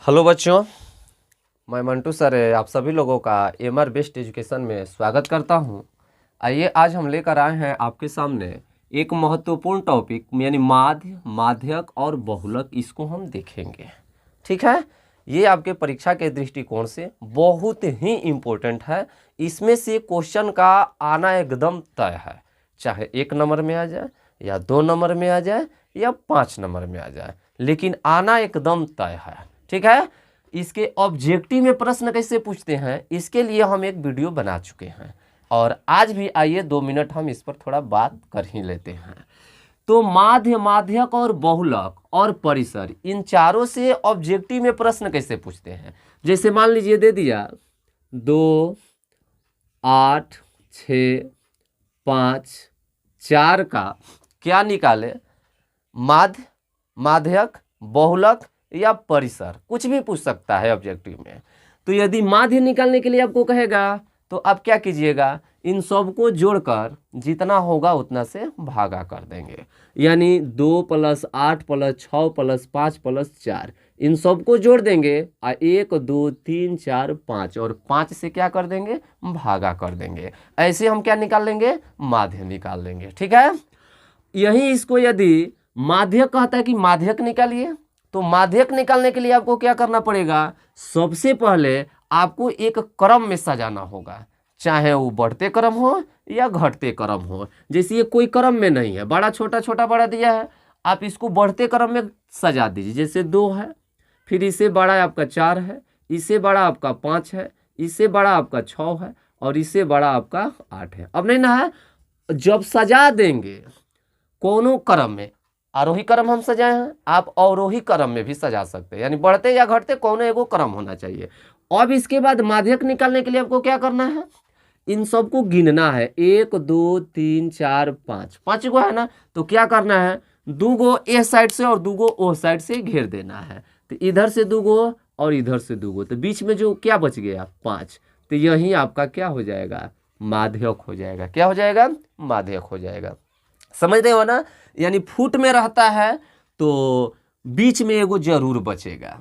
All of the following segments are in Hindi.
हेलो बच्चों, मैं मंटू सर आप सभी लोगों का एमआर बेस्ट एजुकेशन में स्वागत करता हूं। आइए आज हम लेकर आए हैं आपके सामने एक महत्वपूर्ण टॉपिक यानी माध्य, माध्यक और बहुलक। इसको हम देखेंगे। ठीक है, ये आपके परीक्षा के दृष्टिकोण से बहुत ही इम्पोर्टेंट है। इसमें से क्वेश्चन का आना एकदम तय है, चाहे 1 नंबर में आ जाए या 2 नंबर में आ जाए या 5 नंबर में आ जाए, लेकिन आना एकदम तय है। ठीक है, इसके ऑब्जेक्टिव में प्रश्न कैसे पूछते हैं इसके लिए हम एक वीडियो बना चुके हैं और आज भी आइए 2 मिनट हम इस पर थोड़ा बात कर ही लेते हैं। तो माध्य, माध्यक और बहुलक और परिसर, इन चारों से ऑब्जेक्टिव में प्रश्न कैसे पूछते हैं। जैसे मान लीजिए दे दिया 2, 8, 6, 5, 4 का क्या निकाले, माध्य, माध्यक, बहुलक या परिसर, कुछ भी पूछ सकता है ऑब्जेक्टिव में। तो यदि माध्य निकालने के लिए आपको कहेगा तो आप क्या कीजिएगा, इन सब को जोड़कर जितना होगा उतना से भागा कर देंगे। यानी 2 + 8 + 6 + 5 + 4, इन सब को जोड़ देंगे और 1, 2, 3, 4, 5 और 5 से क्या कर देंगे, भागा कर देंगे। ऐसे हम क्या निकाल लेंगे, माध्य निकाल लेंगे। ठीक है, यही इसको यदि माध्यक कहता है कि माध्यक निकालिए, तो माध्यक निकालने के लिए आपको क्या करना पड़ेगा, सबसे पहले आपको एक क्रम में सजाना होगा, चाहे वो बढ़ते क्रम हो या घटते क्रम हो। जैसे ये कोई क्रम में नहीं है, बड़ा छोटा छोटा बड़ा दिया है, आप इसको बढ़ते क्रम में सजा दीजिए। जैसे 2 है, फिर इससे बड़ा आपका 4 है, इससे बड़ा आपका 5 है, इससे बड़ा आपका 6 है और इससे बड़ा आपका 8 है। अब नहीं ना है, जब सजा देंगे कोनो क्रम में, आरोही क्रम हम सजाए हैं, आप अवरोही क्रम में भी सजा सकते हैं, यानी बढ़ते या घटते कोनो एगो क्रम होना चाहिए। अब इसके बाद माध्यक निकालने के लिए आपको क्या करना है, इन सबको गिनना है। 1, 2, 3, 4, 5, 5 गो है ना, तो क्या करना है, 2 गो ए साइड से और 2 गो ओ साइड से घेर देना है। तो इधर से 2 गो और इधर से 2 गो, तो बीच में जो क्या बच गया 5, तो यही आपका क्या हो जाएगा, माध्यक हो जाएगा। क्या हो जाएगा, माध्यक हो जाएगा। समझते हो ना, यानी फुट में रहता है तो बीच में एगो जरूर बचेगा।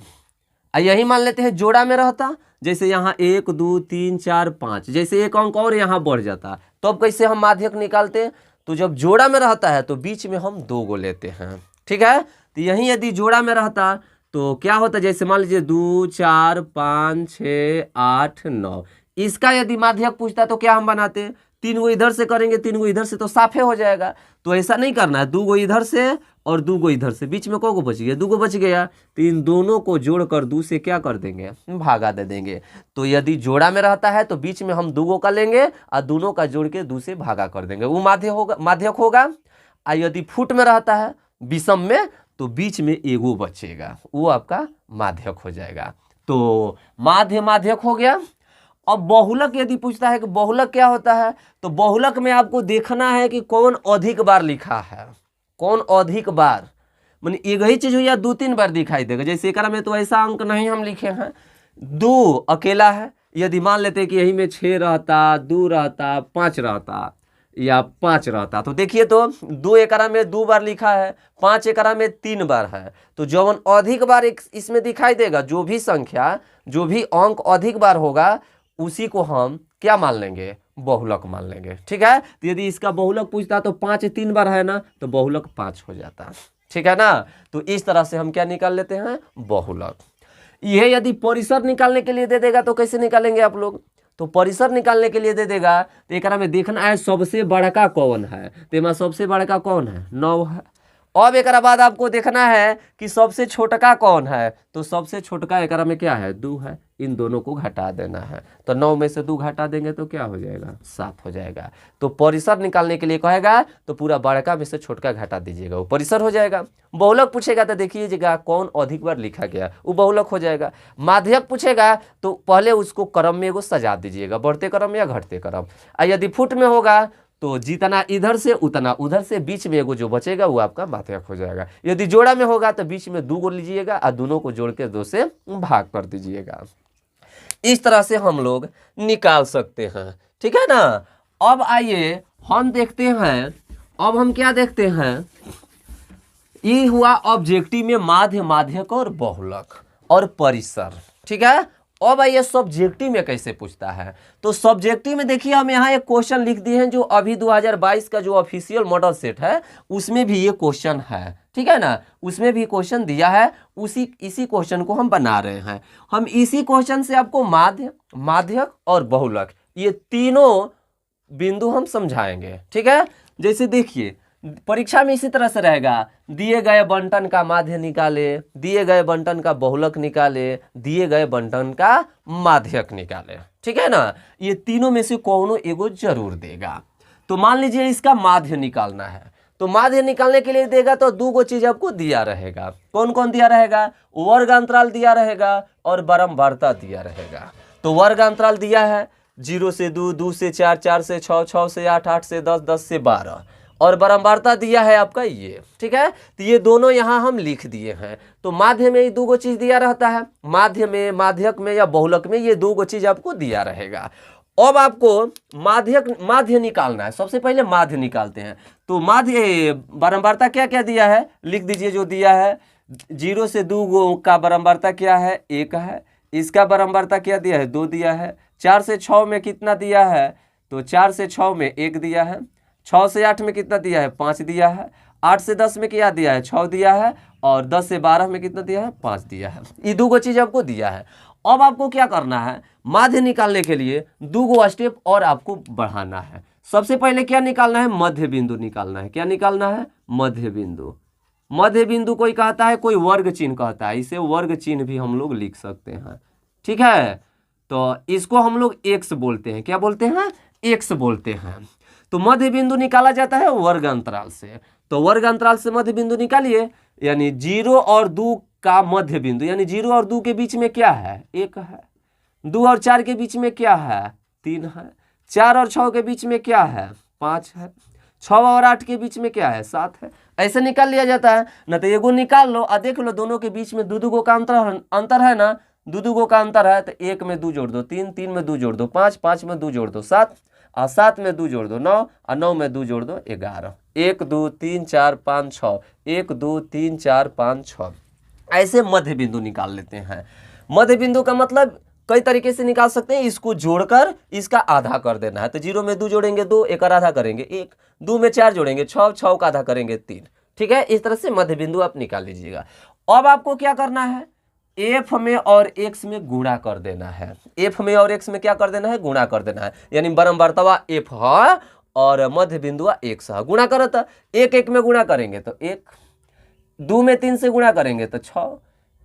यही मान लेते हैं जोड़ा में रहता, जैसे यहाँ 1, 2, 3, 4, 5, जैसे एक अंक और यहाँ बढ़ जाता, तो अब कैसे हम माध्यक निकालते हैं, तो जब जोड़ा में रहता है तो बीच में हम 2 गो लेते हैं। ठीक है, तो यही यदि जोड़ा में रहता तो क्या होता, जैसे मान लीजिए 2, 4, 5, 6, 8, 9, इसका यदि माध्यक पूछता तो क्या हम बनाते, 3 गो इधर से करेंगे, 3 गो इधर से, तो साफे हो जाएगा। तो ऐसा नहीं करना है, 2 गो इधर से और 2 गो इधर से, बीच में को बच गया, 2 गो बच गया, तो इन दोनों को जोड़कर 2 से क्या कर देंगे, भागा दे देंगे। तो यदि जोड़ा में रहता है तो बीच में हम 2 गो का लेंगे और दोनों का जोड़ के 2 से भागा कर देंगे, वो माध्यक होगा। और यदि फुट में रहता है विषम में, तो बीच में एगो बचेगा, वो आपका माध्यक हो जाएगा। तो माध्य, माध्यक हो गया। अब बहुलक यदि पूछता है कि बहुलक क्या होता है, तो बहुलक में आपको देखना है कि कौन अधिक बार लिखा है, कौन अधिक बार, माने एक ही चीज हो या 2-3 बार दिखाई देगा। जैसे एकरा में तो ऐसा अंक नहीं हम लिखे हैं, 2 अकेला है, यदि मान लेते कि यही में 6 रहता, 2 रहता, 5 रहता या 5 रहता, तो देखिए तो 2 एकरा में 2 बार लिखा है, 5 एकरा में 3 बार है, तो जब अधिक बार इसमें दिखाई देगा, जो भी संख्या, जो भी अंक अधिक बार होगा उसी को हम क्या मान लेंगे, बहुलक मान लेंगे। ठीक है, तो यदि इसका बहुलक पूछता तो 5 3 बार है ना, तो बहुलक 5 हो जाता। ठीक है ना, तो इस तरह से हम क्या निकाल लेते हैं, बहुलक। यह यदि परिसर निकालने के लिए दे देगा तो कैसे निकालेंगे आप लोग, तो परिसर निकालने के लिए दे देगा तो एक में देखना है सबसे बड़का कौन है, तो इसमें सबसे बड़का कौन है, 9 है। अब एक बाद आपको देखना है कि सबसे छोटका कौन है, तो सबसे छोटका एक में क्या है, 2 है, इन दोनों को घटा देना है, तो 9 में से 2 घटा देंगे तो क्या हो जाएगा, 7 हो जाएगा। तो परिसर निकालने के लिए कहेगा तो पूरा बड़का में से छोटका घटा दीजिएगा, वो परिसर हो जाएगा। बहुलक पूछेगा तो देखिएगा कौन अधिक बार लिखा गया, वो बहुलक हो जाएगा। माध्यक पूछेगा तो पहले उसको क्रम में एगो सजा दीजिएगा, बढ़ते क्रम या घटते क्रम। यदि फुट में होगा तो जितना इधर से उतना उधर से, बीच में एगो जो बचेगा वो आपका माध्यक हो जाएगा। यदि जोड़ा में होगा तो बीच में 2 गो लीजिएगा और दोनों को जोड़ के 2 से भाग कर दीजिएगा। इस तरह से हम लोग निकाल सकते हैं। ठीक है ना, अब आइए हम देखते हैं, अब हम क्या देखते हैं, ये हुआ ऑब्जेक्टिव में माध्य, माध्यक और बहुलक। और परिसर। ठीक है। अब आइए सब्जेक्टिव में कैसे पूछता है। तो सब्जेक्टिव में देखिए हम यहाँ एक क्वेश्चन लिख दिए हैं जो अभी 2022 का जो ऑफिशियल मॉडल सेट है उसमें भी ये क्वेश्चन है। ठीक है ना, उसमें भी क्वेश्चन दिया है, इसी क्वेश्चन को हम बना रहे हैं। हम इसी क्वेश्चन से आपको माध्य, माध्यक और बहुलक ये तीनों बिंदु हम समझाएंगे। ठीक है। जैसे देखिए परीक्षा में इसी तरह से रहेगा, दिए गए बंटन का माध्य निकाले, दिए गए बंटन का बहुलक निकाले, दिए गए बंटन का माध्यक निकाले। ठीक है ना, ये तीनों में से कोनो एगो जरूर देगा। तो मान लीजिए इसका माध्य निकालना है, तो माध्य निकालने के लिए देगा तो दो गो चीज आपको दिया रहेगा। कौन कौन दिया रहेगा? वर्ग अंतराल दिया रहेगा और बारंबारता दिया रहेगा। तो वर्ग अंतराल दिया है 0 से 2, 2 से 4, 4 से 6, 6 से 8, 8 से 10, 10 से 12 और बारंबारता दिया है आपका ये। ठीक है। तो ये दोनों यहाँ हम लिख दिए हैं। तो माध्य में ये दो गो चीज दिया रहता है, माध्य में, माध्यक में या बहुलक में ये दो गो चीज आपको दिया रहेगा। अब आपको माध्य निकालना है। सबसे पहले माध्य निकालते हैं। तो माध्य बारंबारता क्या क्या दिया है लिख दीजिए। जो दिया है 0 से 2 का बारंबारता क्या है? 1 है। इसका बारंबारता क्या दिया है? 2 दिया है। 4 से 6 में कितना दिया है? तो 4 से 6 में 1 दिया है। 6 से 8 में कितना दिया है? 5 दिया है। 8 से 10 में क्या दिया है? 6 दिया है। और 10 से 12 में कितना दिया है? 5 दिया है। ये दो गो चीज आपको दिया है। अब आपको क्या करना है? माध्य निकालने के लिए दो गो स्टेप और आपको बढ़ाना है। सबसे पहले क्या निकालना है? मध्य बिंदु निकालना है। क्या निकालना है? मध्य बिंदु। मध्य बिंदु कोई कहता है, कोई वर्ग चिन्ह कहता है, इसे वर्ग चिन्ह भी हम लोग लिख सकते हैं। ठीक है। तो इसको हम लोग एक्स बोलते हैं। क्या बोलते हैं? एक्स बोलते हैं। तो मध्य बिंदु निकाला जाता है वर्ग अंतराल से। तो वर्ग अंतराल से मध्य बिंदु निकालिए, यानी 0 और 2 का मध्य बिंदु, यानी 0 और 2 के बीच में क्या है? 1 है। 2 और 4 के बीच में क्या है? 3 है। 4 और 6 के बीच में क्या है? 5 है। 6 और 8 के बीच में क्या है? 7 है। ऐसे निकाल लिया जाता है ना। तो एगो निकाल लो और देख लो दोनों के बीच में दो गो का अंतर है ना। दो गो का अंतर है तो 1 में 2 जोड़ दो 3, 3 में 2 जोड़ दो 5, 5 में 2 जोड़ दो 7 और 7 में 2 जोड़ दो 9 और 9 में 2 जोड़ दो 11। 1 2 3 4 5 6, 1 2 3 4 5 6। ऐसे मध्य बिंदु निकाल लेते हैं। मध्य बिंदु का मतलब कई तरीके से निकाल सकते हैं। इसको जोड़कर इसका आधा कर देना है। तो 0 में 2 जोड़ेंगे 2, 1 का आधा करेंगे 1, 2 में 4 जोड़ेंगे 6, 6 का आधा करेंगे 3। ठीक है। इस तरह से मध्य बिंदु आप निकाल लीजिएगा। अब आपको क्या करना है? एफ में और एक्स में गुणा कर देना है। एफ में और एक्स में क्या कर देना है? गुणा कर देना है। यानी बारंबारता एफ है और मध्य बिंदु एक्स है। गुणा करो तो 1 1 में गुणा करेंगे तो 1, 2 में 3 से गुणा करेंगे तो 6,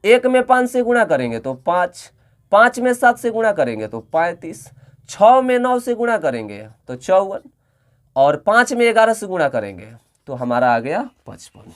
1 में 5 से गुणा करेंगे तो 5, 5 में 7 से गुणा करेंगे तो 35, 6 में 9 से गुणा करेंगे तो 54 और 5 में 11 से गुणा करेंगे तो हमारा आ गया 55।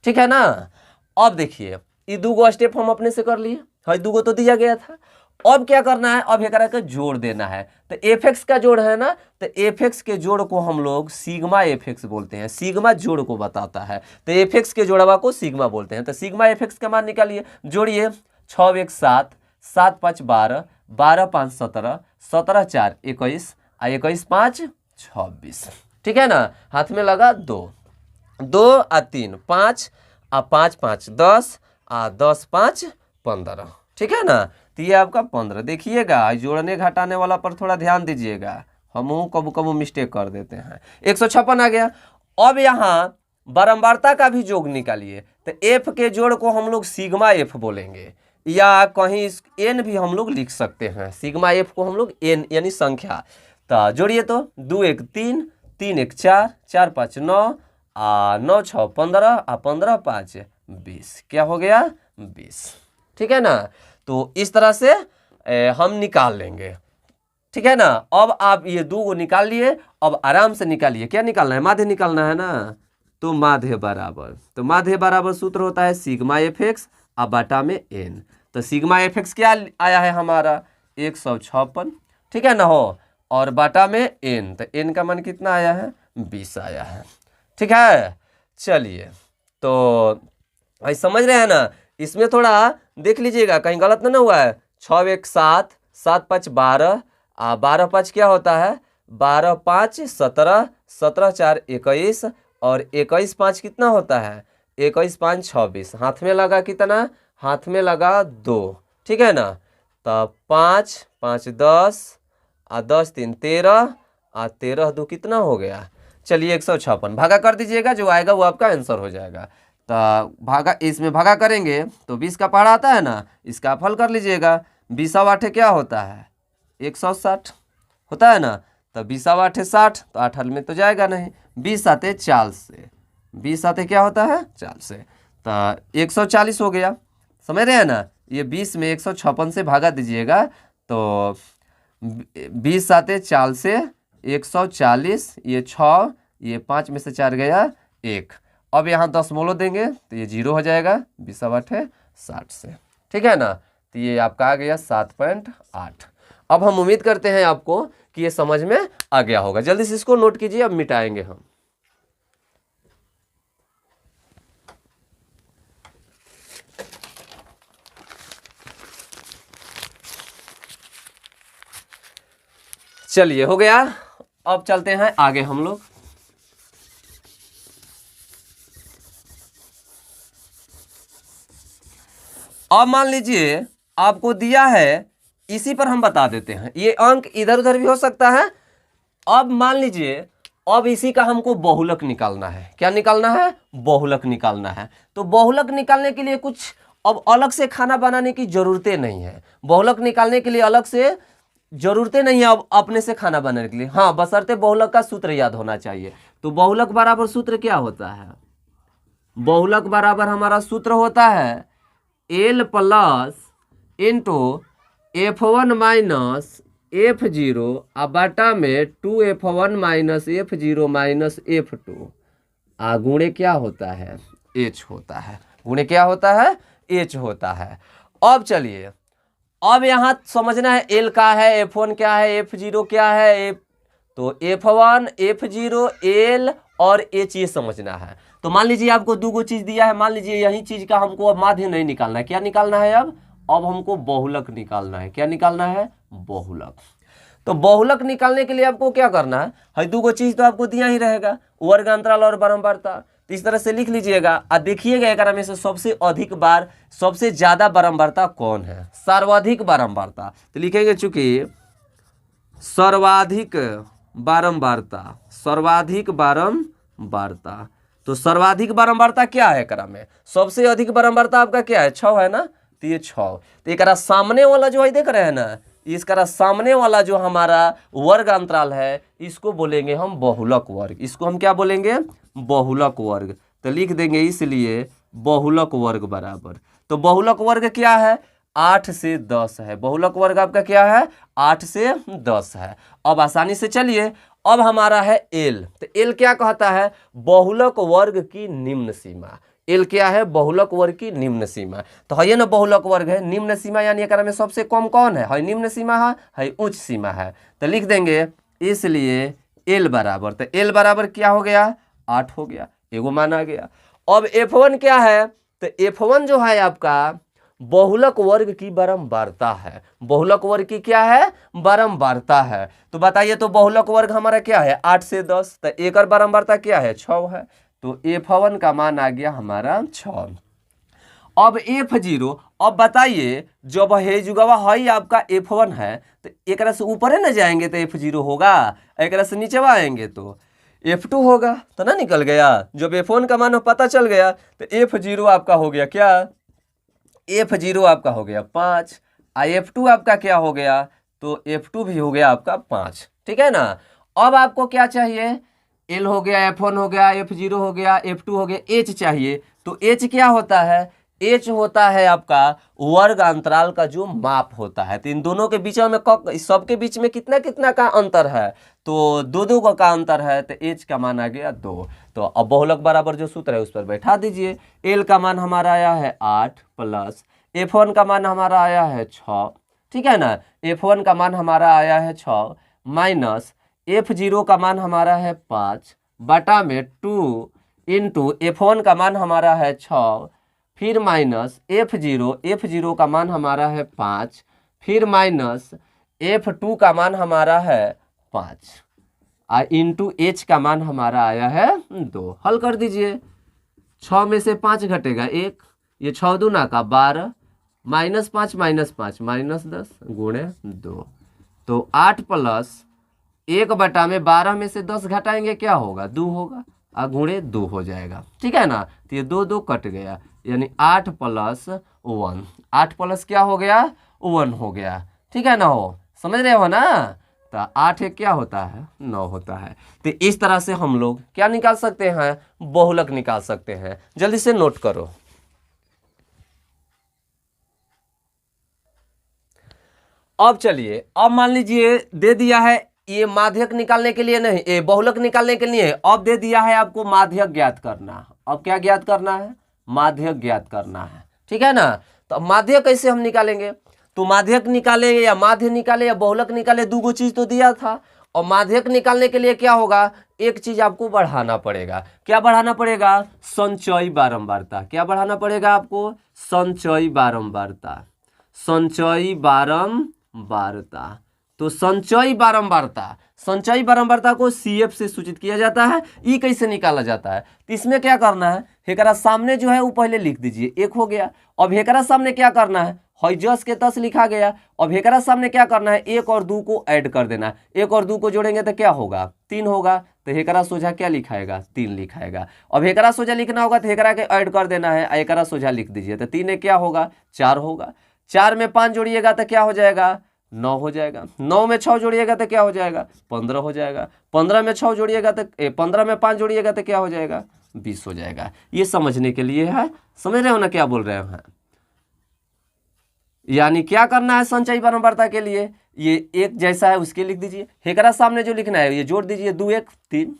ठीक है ना। अब देखिए ये दो गो स्टेप हम अपने से कर लिए, हाँ दो गो तो दिया गया था। अब क्या करना है? अब एकरा के जोड़ देना है। तो एफ एक्स का जोड़ है ना, तो एफ एक्स के जोड़ को हम लोग सिग्मा एफ एक्स बोलते हैं। सिग्मा जोड़ को बताता है, तो एफ एक्स के जोड़वा को सिग्मा बोलते हैं। तो सिग्मा एफ एक्स का मान निकालिए। जोड़िए 6 1 7, 7 5 12, 12 5 17, 17 4 21 और 21 5 26। ठीक है ना। हाथ में लगा 2, 2 और 3 5 और 5 5 10 और 10 5 15। ठीक है ना। तो ये आपका 15। देखिएगा जोड़ने घटाने वाला पर थोड़ा ध्यान दीजिएगा, हम कबू कबू मिस्टेक कर देते हैं। 156 आ गया। अब यहाँ बारंबारता का भी जोड़ निकालिए। तो एफ के जोड़ को हम लोग सिग्मा एफ बोलेंगे, या कहीं एन भी हम लोग लिख सकते हैं। सिग्मा एफ को हम लोग एन यानी संख्या। तो जोड़िए तो 2 1 3, 3 1 4, 4 5 9 और 9 6 15 और 15 5 20। क्या हो गया? 20। ठीक है ना। तो इस तरह से हम निकाल लेंगे। ठीक है ना। अब आप ये दो को निकाल लिए। अब आराम से निकालिए। क्या निकालना है? माध्य निकालना है ना। तो माध्य बराबर, तो माध्य बराबर सूत्र होता है सिग्मा एफ एक्स और बाटा में एन। तो सिग्मा एफ एक्स क्या आया है हमारा? 156। ठीक है ना हो। और बाटा में एन, तो एन का मान कितना आया है? 20 आया है। ठीक है। चलिए तो भाई समझ रहे हैं ना। इसमें थोड़ा देख लीजिएगा कहीं गलत ना हुआ है। 6 1 7, 7 5 12 और 12 5 क्या होता है? 12 5 17, 17 4 21 और 21 5 कितना होता है? 21 5 26। हाथ में लगा कितना? हाथ में लगा 2, ठीक है ना। तब 5 5 10 और 10 3 13 और 13 2 कितना हो गया, चलिए 156। भागा कर दीजिएगा, जो आएगा वो आपका आंसर हो जाएगा। तो भागा, इसमें भागा करेंगे तो 20 का पहाड़ा आता है ना, इसका आप हल कर लीजिएगा। 20 आठे क्या होता है, 160 होता है ना। तो 20 आठे 60, तो 8 हल में तो जाएगा नहीं। 20 साते 40 से, 20 साते क्या होता है 40 से, तो 140 हो गया। समझ रहे हैं ना। ये 20 में 156 से भागा दीजिएगा तो 20 साते 40 से 140, ये 6, ये 5 में से 4 गया 1। अब यहाँ 10 मोलो देंगे तो ये 0 हो जाएगा। 20 आठे 60 से, ठीक है ना। तो ये आपका आ गया 7.8। अब हम उम्मीद करते हैं आपको कि ये समझ में आ गया होगा। जल्दी से इसको नोट कीजिए, अब मिटाएंगे हम। चलिए हो गया। अब चलते हैं आगे हम लोग। अब मान लीजिए आपको दिया है, इसी पर हम बता देते हैं, ये अंक इधर उधर भी हो सकता है। अब मान लीजिए अब इसी का हमको बहुलक निकालना है। क्या निकालना है, बहुलक निकालना है। तो बहुलक निकालने के लिए कुछ अब अलग से खाना बनाने की जरूरतें नहीं है। बहुलक निकालने के लिए अलग से जरूरतें नहीं है अब अपने से खाना बनाने के लिए। हाँ, बशर्ते बहुलक का सूत्र याद होना चाहिए। तो बहुलक बराबर सूत्र क्या होता है, बहुलक बराबर हमारा सूत्र होता है L plus into F1 minus F0 आ बटा में 2F1 minus F0 minus F2 आ गुणे क्या होता है, H होता है। गुणे क्या होता है, H होता है। अब चलिए, अब यहाँ समझना है L का है, F1 क्या है, F0 क्या है, तो F1 F0 L और H ये समझना है। तो मान लीजिए आपको दो गो चीज दिया है, मान लीजिए यही चीज का हमको अब माध्य नहीं निकालना है। क्या निकालना है अब हमको बहुलक निकालना है। क्या निकालना है, बहुलक। तो बहुलक निकालने के लिए आपको क्या करना है, दो गो चीज तो आपको दिया ही रहेगा, वर्ग अंतराल और बारंबारता। तो इस तरह से लिख लीजिएगा और देखिएगा एक में से सबसे अधिक बार, सबसे ज्यादा बारंबारता कौन है, सर्वाधिक बारंबारता। तो लिखेंगे चूंकि सर्वाधिक बारंबारता, सर्वाधिक बारंबारता। तो सर्वाधिक बारंबारता क्या है एकरा में, सबसे अधिक बारंबारता आपका क्या है, 6 है ना। तो ये 6। तो एकरा सामने वाला जो है देख रहे हैं ना, इसका सामने वाला जो हमारा वर्ग अंतराल है, इसको बोलेंगे हम बहुलक वर्ग। इसको हम क्या बोलेंगे, बहुलक वर्ग। तो लिख देंगे इसलिए बहुलक वर्ग बराबर, तो बहुलक वर्ग क्या है, 8 से 10 है। बहुलक वर्ग आपका क्या है, 8 से 10 है। अब आसानी से चलिए, अब हमारा है L। तो L क्या कहता है, बहुलक वर्ग की निम्न सीमा। L क्या है, बहुलक वर्ग की निम्न सीमा। तो है ना, बहुलक वर्ग है निम्न सीमा, यानी एक में सबसे कम कौन है निम्न सीमा है उच्च सीमा है। तो लिख देंगे इसलिए L बराबर, तो L बराबर क्या हो गया, 8 हो गया, एगो मान आ गया। अब F1 क्या है, तो F1 जो है आपका बहुलक वर्ग की बारंबारता है। बहुलक वर्ग की क्या है, बारंबारता है। तो बताइए, तो बहुलक वर्ग हमारा क्या है, 8 से 10। तो एक और बारंबारता क्या है, 6 है। तो F1 का मान आ गया हमारा 6। अब F0, अब बताइए जब है जुगवा है आपका F1 है, तो एक से ऊपर है ना जाएंगे तो F0 होगा, एक से नीचे आएंगे तो F2 होगा। तो ना निकल गया, जब F1 का मान पता चल गया तो F0 आपका हो गया क्या, F0 आपका हो गया 5। F2 आपका क्या हो गया, तो F2 भी हो गया आपका 5, ठीक है ना। अब आपको क्या चाहिए, L हो गया, F1 हो गया, F0 हो गया, F2 हो गया, H चाहिए। तो H क्या होता है, H होता है आपका वर्ग अंतराल का जो माप होता है। तो इन दोनों के बीच में, सबके बीच में कितना कितना का अंतर है, तो 2 का अंतर है। तो H का मान आ गया 2। तो अब बहुलक बराबर जो सूत्र है उस पर बैठा दीजिए। L का मान हमारा आया है 8 प्लस F1 का मान हमारा आया है 6, ठीक है ना। F1 का मान हमारा आया है 6 माइनस F0 का मान हमारा है 5 बटा में 2 इंटू F1 का मान हमारा है 6, फिर माइनस F0 का मान हमारा है 5, फिर माइनस F2 का मान हमारा है 5 इंटू H का मान हमारा आया है 2। हल कर दीजिए, 6 में से 5 घटेगा 1, ये 6 दूना का 12 -5 -5 -10 गुणे 2। तो 8 प्लस 1/12 में से 10 घटाएंगे क्या होगा 2 होगा और गुणे 2 हो जाएगा। ठीक है ना। तो ये 2 2 कट गया यानी 8 प्लस 1। 8 प्लस क्या हो गया 1 हो गया। ठीक है ना। हो समझ रहे हो ना। तो 8 एक क्या होता है 9 होता है। तो इस तरह से हम लोग क्या निकाल सकते हैं बहुलक निकाल सकते हैं। जल्दी से नोट करो। अब चलिए अब मान लीजिए दे दिया है ये माध्यक निकालने के लिए नहीं, ये बहुलक निकालने के लिए। अब दे दिया है आपको माध्यक ज्ञात करना। अब क्या ज्ञात करना है माध्यक ज्ञात करना है। ठीक है ना। तो माध्यक कैसे हम निकालेंगे। तो माध्यक निकाले या माध्य निकाले या बहुलक निकाले, दो चीज तो दिया था। और माध्यक निकालने के लिए क्या होगा एक चीज आपको बढ़ाना पड़ेगा। क्या बढ़ाना पड़ेगा संचयी बारंबारता। क्या बढ़ाना पड़ेगा आपको संचयी बारंबारता। संचयी बारंबारता। तो संचयी बारंबारता को CF से सूचित किया जाता है। ई कैसे निकाला जाता है तो इसमें क्या करना है हेकरा सामने जो है वो पहले लिख दीजिए 1 हो गया। अब हेकरा सामने क्या करना है हौजस के 10 लिखा गया। अब हेकरा सामने क्या करना है 1 और 2 को ऐड कर देना। 1 और 2 को जोड़ेंगे तो क्या होगा 3 होगा। तो हेकरा सोझा क्या लिखाएगा 3 लिखाएगा। अब हेकरा सोझा लिखना होगा तो हेकरा के ऐड कर देना है, हेकरा सोझा लिख दीजिए। तो 3 क्या होगा 4 होगा। 4 में 5 जोड़िएगा तो क्या हो जाएगा 9 हो जाएगा। 9 में 6 जोड़िएगा तो क्या हो जाएगा 15 हो जाएगा। 15 में 6 जोड़िएगा तो 15 में 5 जोड़िएगा तो क्या हो जाएगा 20 हो जाएगा। ये समझने के लिए है। समझ रहे हो ना क्या बोल रहे हैं। यानी क्या करना है संचयी बारंबारता के लिए ये एक जैसा है उसके लिख दीजिए। हेकरा सामने जो लिखना है ये जोड़ दीजिए 2 1 3।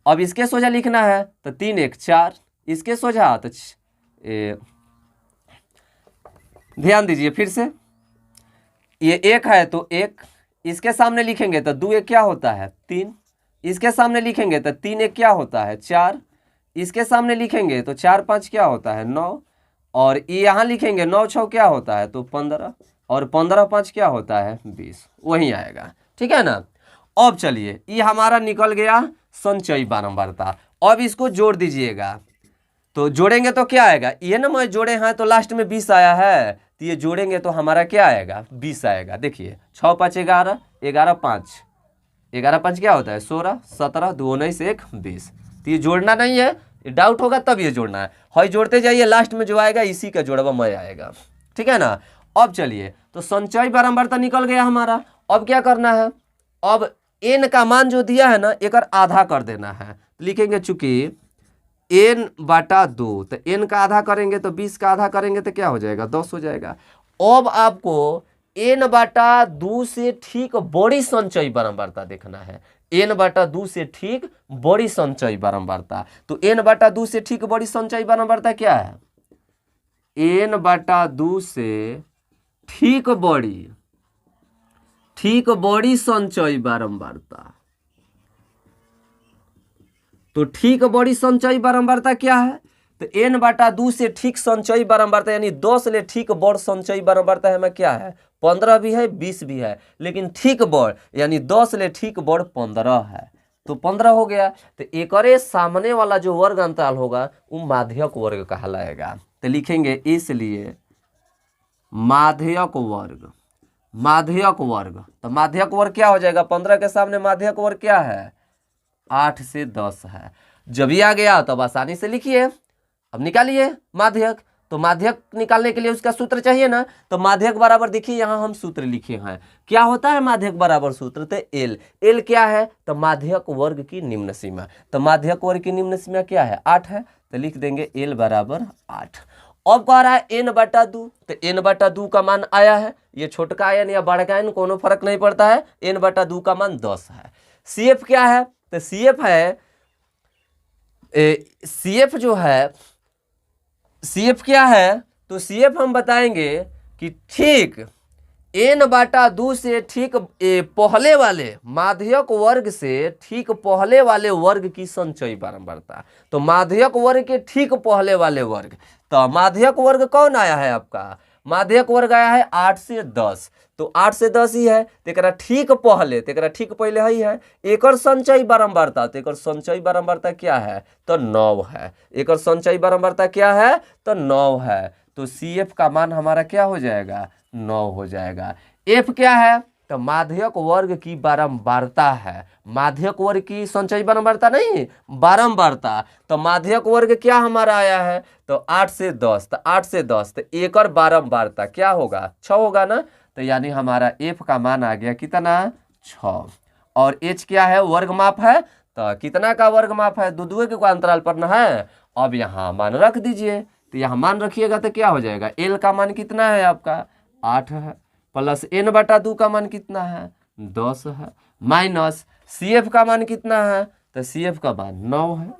अब इसके सोझा लिखना है तो 3 1 4। इसके सोझा तो ध्यान दीजिए फिर से ये 1 है तो 1। इसके सामने लिखेंगे तो 2 1 क्या होता है 3। इसके सामने लिखेंगे तो 3 1 क्या होता है 4। इसके सामने लिखेंगे तो 4 5 क्या होता है 9। और ये यहाँ लिखेंगे 9 6 क्या होता है तो 15। और 15 5 क्या होता है 20। वही आएगा। ठीक है ना। अब चलिए ये हमारा निकल गया संचयी बारंबारता। अब इसको जोड़ दीजिएगा। तो जोड़ेंगे तो क्या आएगा ये ना मैं जोड़े हैं तो लास्ट में 20 आया है। तो ये जोड़ेंगे तो हमारा क्या आएगा 20 आएगा। देखिए 6 5 11 11 5 11 5 क्या होता है 16 17 2 19 1 20। तो ये जोड़ना नहीं है डाउट होगा तब ये जोड़ना है। हई जोड़ते जाइए लास्ट में जो आएगा इसी का जोड़वा मैं आएगा। ठीक है ना। अब चलिए तो संचयी बारंबारता निकल गया हमारा। अब क्या करना है अब n का मान जो दिया है ना एक आधा कर देना है। लिखेंगे चूंकि n/2 तो n का आधा करेंगे तो 20 का आधा करेंगे तो क्या हो जाएगा 10 हो जाएगा। अब आपको n/2 से ठीक बड़ी संचयी बारंबारता देखना है। n/2 से ठीक बड़ी संचयी बारंबारता। तो n/2 से ठीक बड़ी संचयी बारंबारता क्या है n/2 से ठीक बड़ी संचयी बारंबारता। तो ठीक बड़ी संचयी बारंबारता क्या है तो n/2 से ठीक संचयी बारंबारता यानी 10 ले ठीक बड़ संचयी बारंबारता है में क्या है 15 भी है 20 भी है लेकिन ठीक बड़ यानी 10 ले ठीक बड़ 15 है। तो 15 हो गया। तो एकरे सामने वाला जो वर्ग अंतराल होगा वो माध्यक वर्ग कहलाएगा। तो लिखेंगे इसलिए माध्यक वर्ग। तो माध्यक वर्ग क्या हो जाएगा 15 के सामने माध्यक वर्ग क्या है 8 से 10 है। जब ये आ गया तब आसानी से लिखिए। अब निकालिए माध्यक। तो माध्यक निकालने के लिए उसका सूत्र चाहिए ना। तो माध्यक बराबर देखिए यहाँ हम सूत्र लिखे हैं। क्या होता है माध्यक बराबर सूत्र तो एल क्या है तो माध्यक वर्ग की निम्न सीमा। तो माध्यक वर्ग की निम्न सीमा क्या है 8 है। तो लिख देंगे एल बराबर 8। अब कह रहा है n/2 तो n/2 का मान आया है। ये छोटका आयन या बड़का आयन कोनो फर्क नहीं पड़ता है। n/2 का मान 10 है। CF क्या है तो CF है CF जो है CF क्या है तो CF हम बताएंगे कि ठीक n/2 से ठीक पहले वाले माध्यक वर्ग से ठीक पहले वाले वर्ग की संचयी बारंबारता। तो माध्यक वर्ग के ठीक पहले वाले वर्ग। तो माध्यक वर्ग कौन आया है आपका माध्यक वर्ग आया है 8 से 10, तो 8 से 10 ही है, तेकरा ठीक पहले ही है एकर संचयी बारंबारता, तो एकर संचयी बारंबारता क्या है, तो 9 है। एकर संचयी बारंबारता क्या है, तो 9 है। तो CF का मान हमारा क्या हो जाएगा, 9 हो जाएगा। F क्या है, तो माध्यक वर्ग की बारंबारता है, माध्यक वर्ग की संचयी बारंबारता नहीं, बारंबारता। तो माध्यक वर्ग क्या हमारा आया है, तो 8 से 10, तो 8 से 10 तो एकर बारंबारता क्या होगा, 6 होगा ना। तो यानी हमारा F का मान आ गया कितना, 6। और H क्या है, वर्ग माप है, तो कितना का वर्ग माप है, दो के अंतराल पर ना है। अब यहाँ मान रख दीजिए, तो यहाँ मान रखिएगा तो क्या हो जाएगा, L का मान कितना है आपका 8 है, प्लस n/2 का मान कितना है 10 है, माइनस CF का मान कितना है, तो CF का मान 9 है,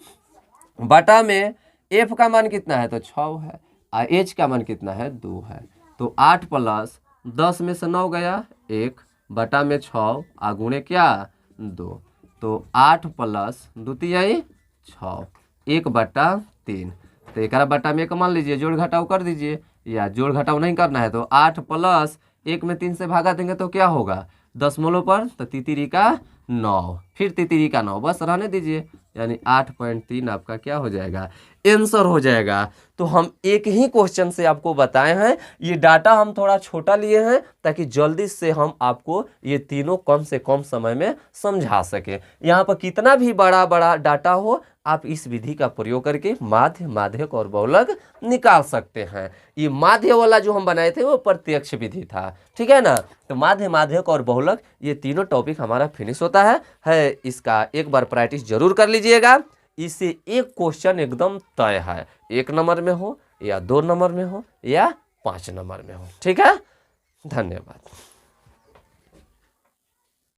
बटा में F का मान कितना है, तो 6 है, और H का मान कितना है 2 है। तो 8 प्लस 10 में से 9 गया 1, बटा में 6, आगुणे क्या 2, तो 8 प्लस 2 तिहाई 6, 1/3। तो एक बटा में 1 मान लीजिए, जोड़ घटाव कर दीजिए, या जोड़ घटाव नहीं करना है तो 8 प्लस 1 में 3 से भागा देंगे तो क्या होगा, दशमलव पर, तो तितरी का 9, फिर तितरी का 9, बस रहने दीजिए, यानी 8.3 आपका क्या हो जाएगा, आंसर हो जाएगा। तो हम एक ही क्वेश्चन से आपको बताए हैं, ये डाटा हम थोड़ा छोटा लिए हैं ताकि जल्दी से हम आपको ये तीनों कम से कम समय में समझा सके। यहाँ पर कितना भी बड़ा बड़ा डाटा हो, आप इस विधि का प्रयोग करके माध्य, माध्यक और बहुलक निकाल सकते हैं। ये माध्य वाला जो हम बनाए थे वो प्रत्यक्ष विधि था, ठीक है ना। तो माध्य, माध्यक और बहुलक ये तीनों टॉपिक हमारा फिनिश होता है। इसका एक बार प्रैक्टिस जरूर कर लीजिएगा। इससे एक क्वेश्चन एकदम तय है, 1 नंबर में हो या 2 नंबर में हो या 5 नंबर में हो, ठीक है। धन्यवाद।